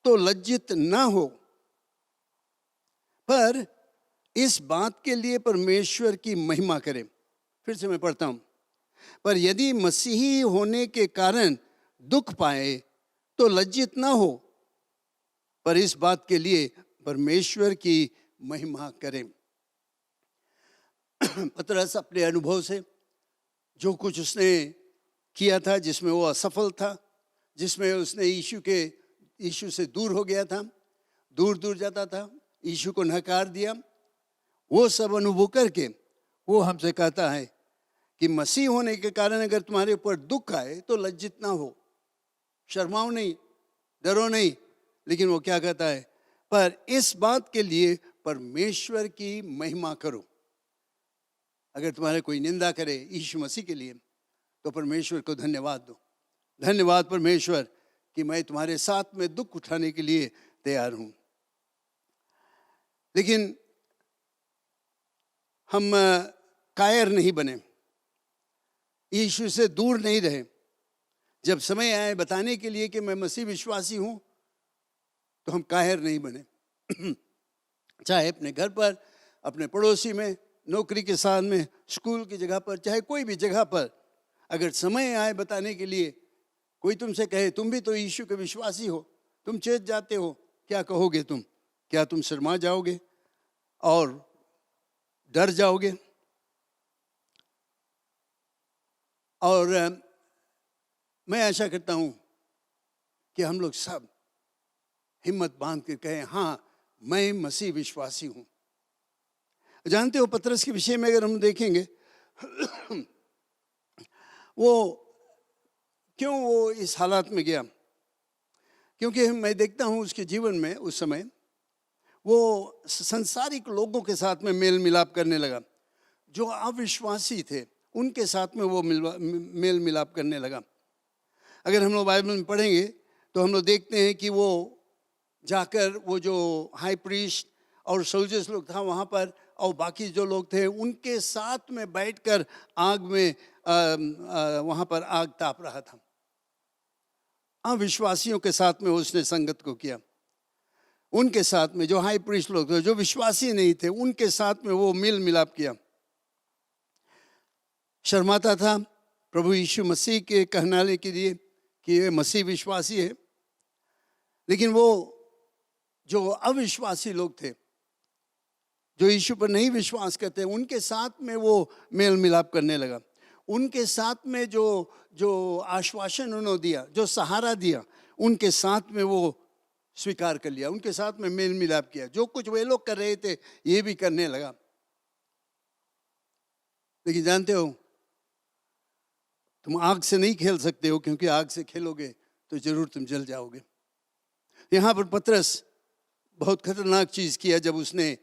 तो लज्जित ना हो, पर इस बात के लिए परमेश्वर की महिमा करें। फिर से मैं पढ़ता हूं, पर यदि मसीही होने के कारण दुख पाए तो लज्जित ना हो, पर इस बात के लिए परमेश्वर की महिमा करें। पतरस अपने अनुभव से जो कुछ उसने किया था, जिसमें वो असफल था, जिसमें उसने यीशु से दूर हो गया था, दूर दूर जाता था, यीशु को नकार दिया, वो सब अनुभव करके वो हमसे कहता है कि मसीह होने के कारण अगर तुम्हारे ऊपर दुख आए तो लज्जित ना हो, शर्माओ नहीं, डरो नहीं। लेकिन वो क्या कहता है? पर इस बात के लिए परमेश्वर की महिमा करो। अगर तुम्हारे कोई निंदा करे यीशु मसीह के लिए तो परमेश्वर को धन्यवाद दो। धन्यवाद परमेश्वर कि मैं तुम्हारे साथ में दुख उठाने के लिए तैयार हूं। लेकिन हम कायर नहीं बने, यीशु से दूर नहीं रहे। जब समय आए बताने के लिए कि मैं मसीह विश्वासी हूं तो हम कायर नहीं बने। चाहे अपने घर पर, अपने पड़ोसी में, नौकरी के साथ में, स्कूल की जगह पर, चाहे कोई भी जगह पर अगर समय आए बताने के लिए, कोई तुमसे कहे तुम भी तो यीशु के विश्वासी हो, तुम चेत जाते हो, क्या कहोगे तुम? क्या तुम शर्मा जाओगे और डर जाओगे? और मैं आशा करता हूं कि हम लोग सब हिम्मत बांध कर कहें, हाँ मैं मसीह विश्वासी हूं। जानते हो पतरस के विषय में अगर हम देखेंगे वो क्यों वो इस हालात में गया, क्योंकि मैं देखता हूं उसके जीवन में उस समय वो संसारिक लोगों के साथ में मेल मिलाप करने लगा। जो अविश्वासी थे उनके साथ में वो मेल मिलाप करने लगा। अगर हम लोग बाइबल में पढ़ेंगे तो हम लोग देखते हैं कि वो जाकर वो जो हाई प्रीस्ट और सोल्जर्स लोग था वहाँ पर और बाकी जो लोग थे उनके साथ में बैठकर आग में वहाँ पर आग ताप रहा था। अविश्वासियों के साथ में उसने संगत को किया। उनके साथ में जो हाई प्रीस्ट लोग थे, जो विश्वासी नहीं थे, उनके साथ में वो मेल मिलाप किया। शर्माता था प्रभु यीशु मसीह के कहनाले के लिए कि ये मसीह विश्वासी है। लेकिन वो जो अविश्वासी लोग थे, जो यीशु पर नहीं विश्वास करते, उनके साथ में वो मेल मिलाप करने लगा। उनके साथ में जो आश्वासन उन्होंने दिया, जो सहारा दिया, उनके साथ में वो स्वीकार कर लिया, उनके साथ में मेल मिलाप किया। जो कुछ वे लोग कर रहे थे ये भी करने लगा। लेकिन जानते हो तुम आग से नहीं खेल सकते हो, क्योंकि आग से खेलोगे तो जरूर तुम जल जाओगे। यहाँ पर पतरस बहुत खतरनाक चीज किया जब उसने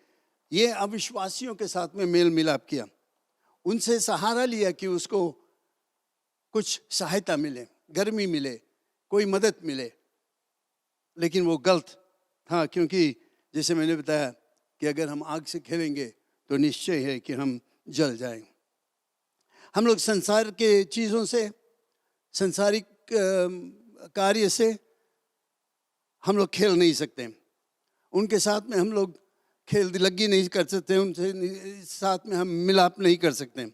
ये अविश्वासियों के साथ में मेल मिलाप किया। उनसे सहारा लिया कि उसको कुछ सहायता मिले, गर्मी मिले, कोई मदद मिले। लेकिन वो गलत था, क्योंकि जैसे मैंने बताया कि अगर हम आग से खेलेंगे तो निश्चय है कि हम जल जाएंगे। हम लोग संसार के चीज़ों से, संसारिक कार्य से हम लोग खेल नहीं सकते, उनके साथ में हम लोग खेल दिलगी नहीं कर सकते, उनसे साथ में हम मिलाप नहीं कर सकते,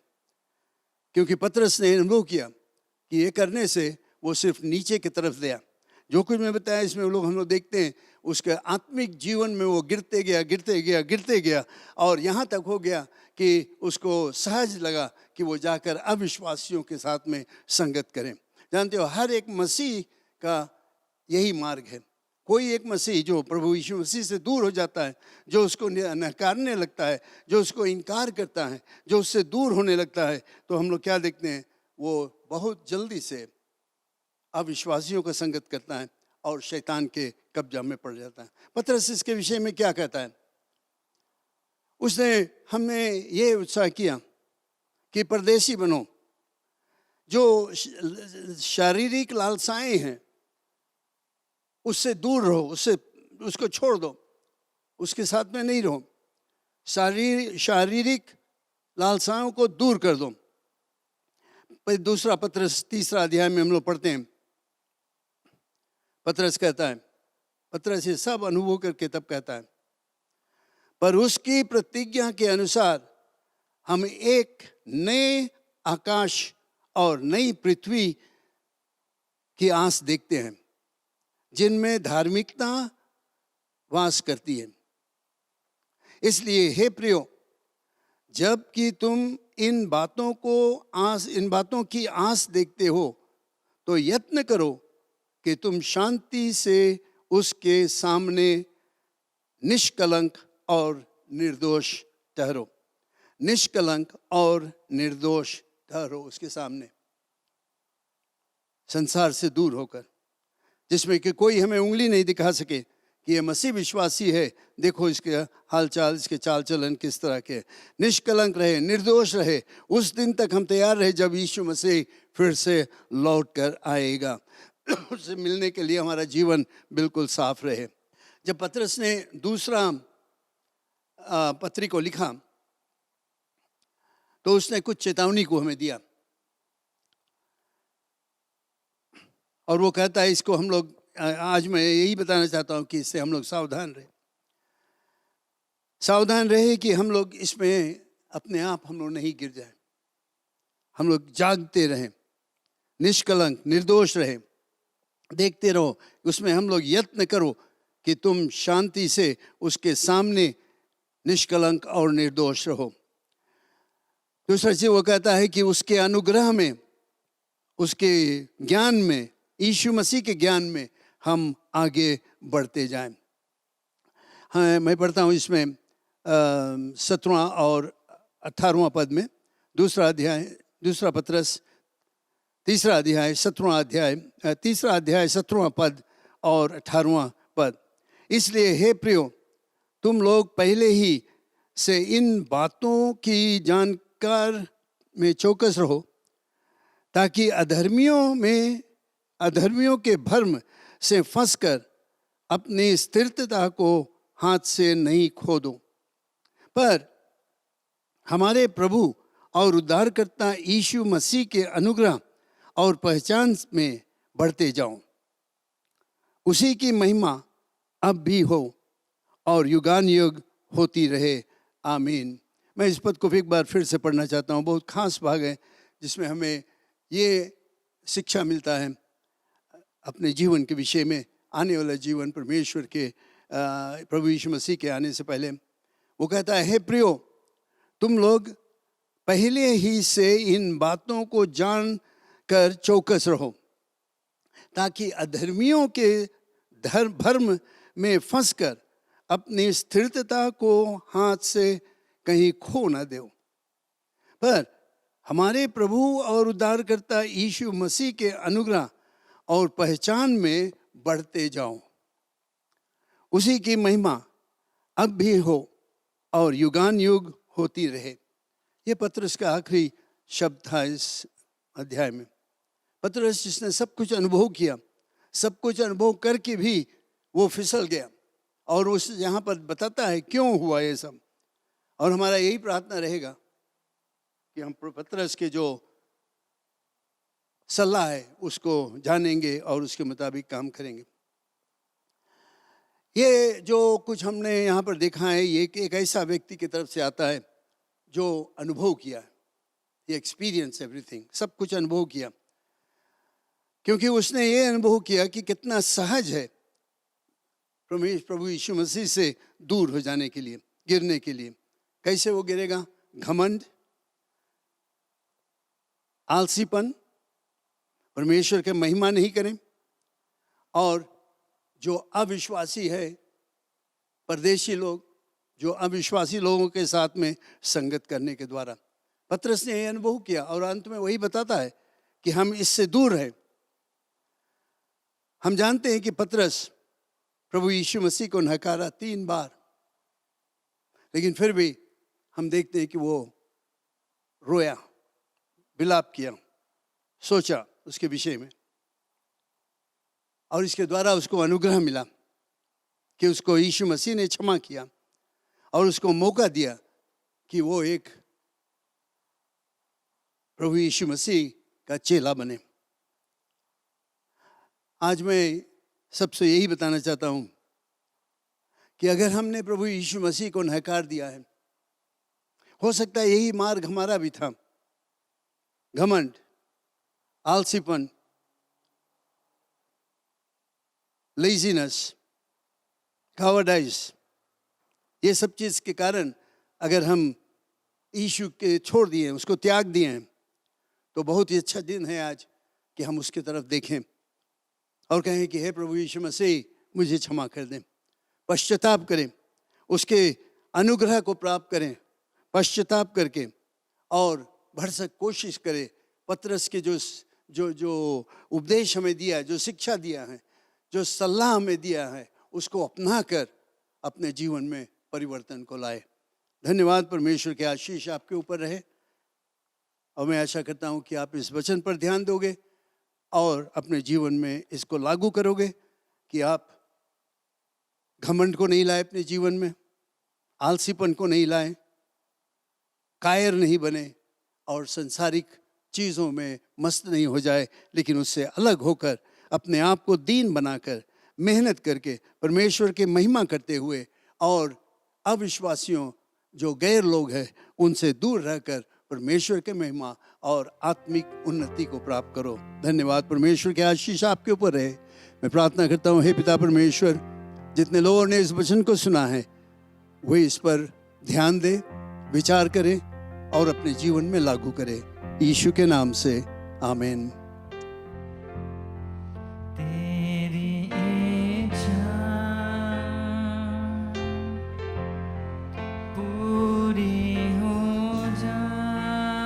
क्योंकि पतरस ने अनुभव किया कि ये करने से वो सिर्फ नीचे की तरफ गया। जो कुछ मैं बताया इसमें वो लोग हम लोग देखते हैं उसके आत्मिक जीवन में वो गिरते गया गिरते गया गिरते गया, और यहाँ तक हो गया कि उसको सहज लगा कि वो जाकर अविश्वासियों के साथ में संगत करें। जानते हो, हर एक मसीह का यही मार्ग है। कोई एक मसीह जो प्रभु यीशु मसीह से दूर हो जाता है, जो उसको नकारने लगता है, जो उसको इनकार करता है, जो उससे दूर होने लगता है, तो हम लोग क्या देखते हैं, वो बहुत जल्दी से अविश्वासियों का संगत करता है और शैतान के कब्जा में पड़ जाता है। पतरस इसके विषय में क्या कहता है? उसने हमने ये उत्साह किया कि परदेशी बनो, जो शारीरिक लालसाएं हैं उससे दूर रहो, उसको छोड़ दो, उसके साथ में नहीं रहो, शारीरिक लालसाओं को दूर कर दो। दूसरा पतरस 3 अध्याय में हम लोग पढ़ते हैं, पतरस कहता है, पतरस ये सब अनुभव करके तब कहता है, पर उसकी प्रतिज्ञा के अनुसार हम एक नए आकाश और नई पृथ्वी की आस देखते हैं, जिनमें धार्मिकता वास करती है। इसलिए हे प्रियो, जबकि तुम इन बातों की आस देखते हो, तो यत्न करो कि तुम शांति से उसके सामने निष्कलंक और निर्दोष ठहरो। निष्कलंक और निर्दोष ठहरो उसके सामने, संसार से दूर होकर, जिसमें कि कोई हमें उंगली नहीं दिखा सके कि ये मसीह विश्वासी है, देखो इसके हालचाल, इसके चाल चलन किस तरह के। निष्कलंक रहे, निर्दोष रहे, उस दिन तक हम तैयार रहे जब यीशु मसीह फिर से लौट कर आएगा। उससे मिलने के लिए हमारा जीवन बिल्कुल साफ रहे। जब पतरस ने दूसरा पत्री को लिखा तो उसने कुछ चेतावनी को हमें दिया, और वो कहता है, इसको हम लोग आज मैं यही बताना चाहता हूं कि इससे हम लोग सावधान रहे कि हम लोग इसमें अपने आप हम लोग नहीं गिर जाए, हम लोग जागते रहें, निष्कलंक निर्दोष रहे, देखते रहो, उसमें हम लोग यत्न करो कि तुम शांति से उसके सामने निष्कलंक और निर्दोष रहो। दूसरा चीज वो कहता है कि उसके अनुग्रह में, उसके ज्ञान में, यीशु मसीह के ज्ञान में हम आगे बढ़ते जाएं। हाँ, मैं पढ़ता हूँ इसमें 17वां और 18वां पद में, दूसरा पतरस 3 अध्याय 17वां पद और 18वां पद। इसलिए हे प्रियो, तुम लोग पहले ही से इन बातों की जानकार में चौकस रहो, ताकि अधर्मियों के भ्रम से फंसकर अपनी स्थिरता को हाथ से नहीं खो दो, पर हमारे प्रभु और उद्धारकर्ता यीशु मसीह के अनुग्रह और पहचान में बढ़ते जाओ। उसी की महिमा अब भी हो और युगान युग होती रहे, आमीन। मैं इस पद को एक बार फिर से पढ़ना चाहता हूँ। बहुत खास भाग है जिसमें हमें ये शिक्षा मिलता है अपने जीवन के विषय में, आने वाला जीवन परमेश्वर के प्रभु यीशु मसीह के आने से पहले। वो कहता है, हे प्रियो, तुम लोग पहले ही से इन बातों को जान कर चौकस रहो, ताकि अधर्मियों के भ्रम में फंसकर अपनी स्थिरता को हाथ से कहीं खो न दो, पर हमारे प्रभु और उद्धारकर्ता यीशु मसीह के अनुग्रह और पहचान में बढ़ते जाओ। उसी की महिमा अब भी हो और युगान युग होती रहे। ये पतरस का आखिरी शब्द था इस अध्याय में। पतरस जिसने सब कुछ अनुभव किया, सब कुछ अनुभव करके भी वो फिसल गया, और उस यहाँ पर बताता है क्यों हुआ ये सब। और हमारा यही प्रार्थना रहेगा कि हम पतरस के जो सलाह है उसको जानेंगे और उसके मुताबिक काम करेंगे। ये जो कुछ हमने यहाँ पर देखा है, ये एक ऐसा व्यक्ति की तरफ से आता है जो अनुभव किया है, ये एक्सपीरियंस एवरीथिंग, सब कुछ अनुभव किया, क्योंकि उसने ये अनुभव किया कि कितना सहज है प्रभु यीशु मसीह से दूर हो जाने के लिए, गिरने के लिए। कैसे वो गिरेगा? घमंड, आलसीपन, परमेश्वर के महिमा नहीं करें, और जो अविश्वासी है, परदेशी लोग, जो अविश्वासी लोगों के साथ में संगत करने के द्वारा। पतरस ने यह अनुभव किया और अंत में वही बताता है कि हम इससे दूर हैं। हम जानते हैं कि पतरस प्रभु यीशु मसीह को नकारा 3 बार, लेकिन फिर भी हम देखते हैं कि वो रोया, विलाप किया, सोचा उसके विषय में, और इसके द्वारा उसको अनुग्रह मिला कि उसको यीशु मसीह ने क्षमा किया और उसको मौका दिया कि वो एक प्रभु यीशु मसीह का चेला बने। आज मैं सबसे यही बताना चाहता हूं कि अगर हमने प्रभु यीशु मसीह को नकार दिया है, हो सकता है यही मार्ग हमारा भी था। घमंड, आलसीपन, लेजीनेस, कावर्डाइज, ये सब चीज़ के कारण अगर हम यीशु के छोड़ दिए, उसको त्याग दिए हैं, तो बहुत ही अच्छा दिन है आज कि हम उसकी तरफ देखें और कहें कि हे प्रभु यीशु मसीह, मुझे क्षमा कर दें। पश्चाताप करें, उसके अनुग्रह को प्राप्त करें, पश्चाताप करके और भरसक कोशिश करें। पतरस के जो उपदेश हमें दिया है, जो शिक्षा दिया है, जो सलाह हमें दिया है, उसको अपना कर अपने जीवन में परिवर्तन को लाए। धन्यवाद। परमेश्वर के आशीष आपके ऊपर रहे और मैं आशा करता हूँ कि आप इस वचन पर ध्यान दोगे और अपने जीवन में इसको लागू करोगे कि आप घमंड को नहीं लाए अपने जीवन में, आलसीपन को नहीं लाए, कायर नहीं बने और संसारिक चीज़ों में मस्त नहीं हो जाए, लेकिन उससे अलग होकर अपने आप को दीन बनाकर मेहनत करके परमेश्वर की महिमा करते हुए और अविश्वासियों जो गैर लोग हैं उनसे दूर रहकर परमेश्वर के महिमा और आत्मिक उन्नति को प्राप्त करो। धन्यवाद। परमेश्वर के आशीष आपके ऊपर रहे। मैं प्रार्थना करता हूँ, हे पिता परमेश्वर, जितने लोगों ने इस वचन को सुना है वे इस पर ध्यान दें, विचार करें और अपने जीवन में लागू करें। यीशु के नाम से आमीन। तेरी इच्छा पूरी हो जाए,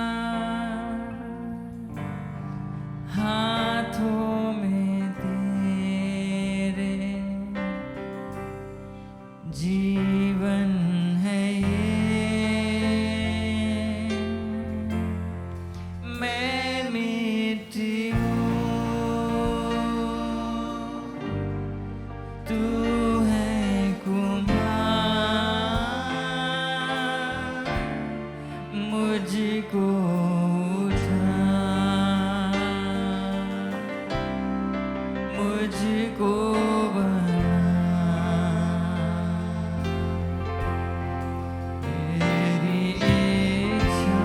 हाथों में तेरे जीवन है ये, मैं मिट्टी हूँ, तू है कुम्हार, मुझको उठा, मुझको बना, तेरी इच्छा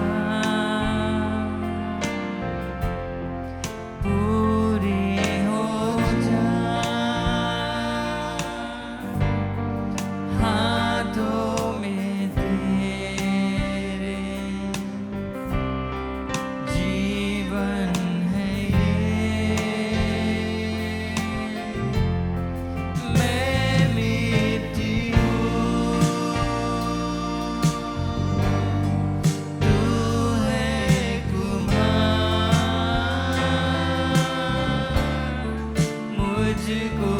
पूरी हो जाए, हाथों में तेरे जीवन है ये, मैं मिट्टी हूँ, तू है कुम्हार, मुझको